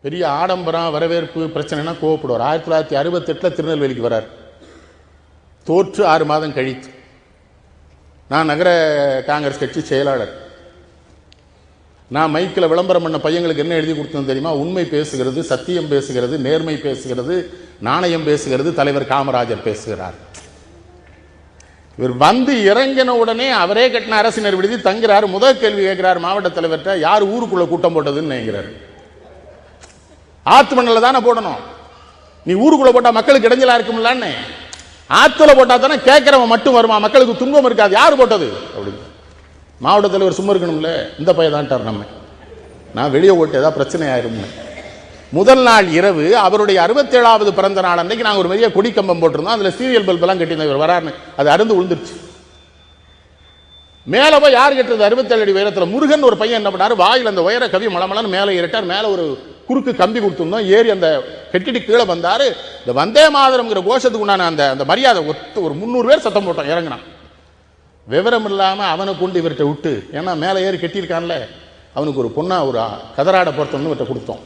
பெரிய ஆடம்பரம் வரவேற்பு பிரச்சனைனா கோவப்படுவார். 1968 திருநெல்வேலிக்கு வரார். தோற்று 6 மாதம் கழித்து நான் நகர காங்கிரஸ் கட்சி செயலாளர். நான் மைக்கில் விளம்பரம் பண்ண பையங்களுக்கு என்ன எழுதி கொடுத்தது தெரியுமா? உண்மை பேசுகிறது, சத்தியம் பேசுகிறது, நேர்மை பேசுகிறது, நாணயம் பேசுகிறது, தலைவர் காமராஜர் பேசுகிறார். இவர் வந்து இறங்கின உடனே அவரே கட்டின அரசினர் விடுதி தங்குறாரு. முதல் கேள்வி கேட்கிறார் மாவட்ட தலைவர்கிட்ட, யார் ஊருக்குள்ள கூட்டம் போட்டதுன்னு நினைக்கிறார். ஆத்து மண்ணில் தானே போடணும், நீ ஊருக்குள்ள போட்டா மக்களுக்கு இடைஞ்சலா இருக்கும்லான்னு. ஆத்துல போட்டா தானே கேட்கிறவன் மட்டும் வருமா, மக்களுக்கு துன்பம் இருக்காது. யாரு போட்டது அப்படின்னு மாவட்ட தலைவர் சும்மா இருக்கணும்ல. இந்த பையன் தான்ட்டார் நம்ம, நான் வெளியே ஓட்டு ஏதாவது பிரச்சனை ஆயிரும். முதல் நாள் இரவு அவருடைய 67வது பிறந்த நாள் அன்னைக்கு நாங்கள் ஒரு பெரிய கொடி கம்பம் போட்டிருந்தோம். அதில் சீரியல் பல்ப் எல்லாம் கட்டியிருந்தவர் வராருன்னு அது அருந்து விழுந்துருச்சு. மேலே போய் யார் கட்டுறது 67 அடி உயரத்தில் முருகன் ஒரு பையன் என்ன பண்ணாரு, வாயில் அந்த உயர கவி மலமலன்னு மேலே ஏறிட்டார். மேலே ஒரு குறுக்கு கம்பி கொடுத்துருந்தோம், ஏறி அந்த கட்டிட்டு கீழே வந்தாரு. இந்த வந்தே மாதரம்ங்கிற கோஷத்துக்கு உண்டான அந்த அந்த மரியாதை ஒரு 300 பேர் சத்தம் போட்டோம். இறங்கினான். விவரம் இல்லாமல் அவனை கொண்டு இவர்கிட்ட விட்டு, ஏன்னா மேலே ஏறி கட்டியிருக்கான்ல, அவனுக்கு ஒரு பொண்ணா ஒரு கதராடை பொறுத்தவன்னு இவர்கிட்ட கொடுத்தோம்.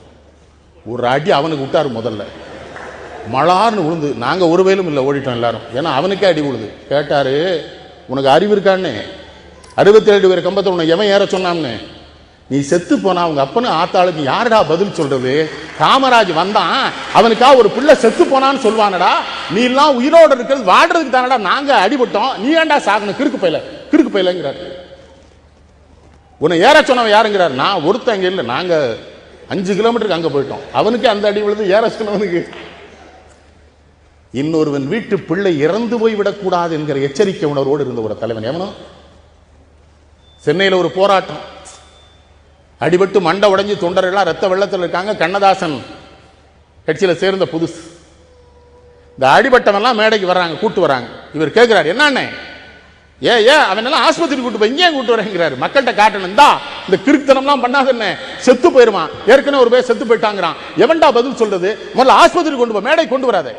ஒரு அடி அவனுக்கு விட்டாரு. முதல்ல மலார்னு விழுந்து நாங்கள் ஒரு வயலும் இல்லை, ஓடிட்டோம் எல்லாரும். ஏன்னா அவனுக்கே அடி விழுது. கேட்டாரு, உனக்கு அறிவு இருக்கான்னு? 67 பேர் கம்பத்தை உன்னை எவன் ஏற சொன்னான்னு? நீ செத்து போனா அவங்க அப்பனு ஆத்தாளுக்கு யாருடா பதில் சொல்றது? காமராஜ் வந்தான், அவனுக்கா ஒரு பிள்ளை செத்து போனான்னு சொல்லுவானடா. நீ எல்லாம் உயிரோடு இருக்கிறது வாடுறதுக்கு தானடா நாங்க அடிபட்டோம், நீ ஏன்டா சாகணும்? கிறுக்கு பையலங்கிறார். உன்னை ஏற சொன்னவன் யாருங்கிறார்? நான் ஒருத்தங்க இல்லை, நாங்க 5 கிலோமீட்டருக்கு அங்க போயிட்டோம். அவனுக்கு அந்த அடி விழுது, ஏற சொன்னவனுக்கு. இன்னொருவன் வீட்டு பிள்ளை இறந்து போய் விடக்கூடாது என்கிற எச்சரிக்கை உணர்வோடு இருந்த ஒரு தலைவன் எவனோ. சென்னையில் ஒரு போராட்டம், அடிபட்டு மண்டை உடைஞ்சு தொண்டர்கள்லாம் ரத்த வெள்ளத்தில் இருக்காங்க. கண்ணதாசன் கட்சியில் சேர்ந்த புதுசு. இந்த அடிபட்டவெல்லாம் மேடைக்கு வர்றாங்க, கூட்டு வராங்க. இவர் கேட்கிறார், என்னண்ணே அவன் எல்லாம் ஆஸ்பத்திரி கூட்டு போய் இங்கே கூட்டு வரேங்கிறாரு. மக்கள்கிட்ட காட்டணும், தான் இந்த கிறுத்தனம்லாம் பண்ணாத என்ன, செத்து போயிருமா, ஏற்கனவே ஒரு பேர் செத்து போயிட்டாங்கிறான், எவன்டா பதில் சொல்றது? முதல்ல ஆஸ்பத்திரி கொண்டு போ, மேடை கொண்டு வராதே.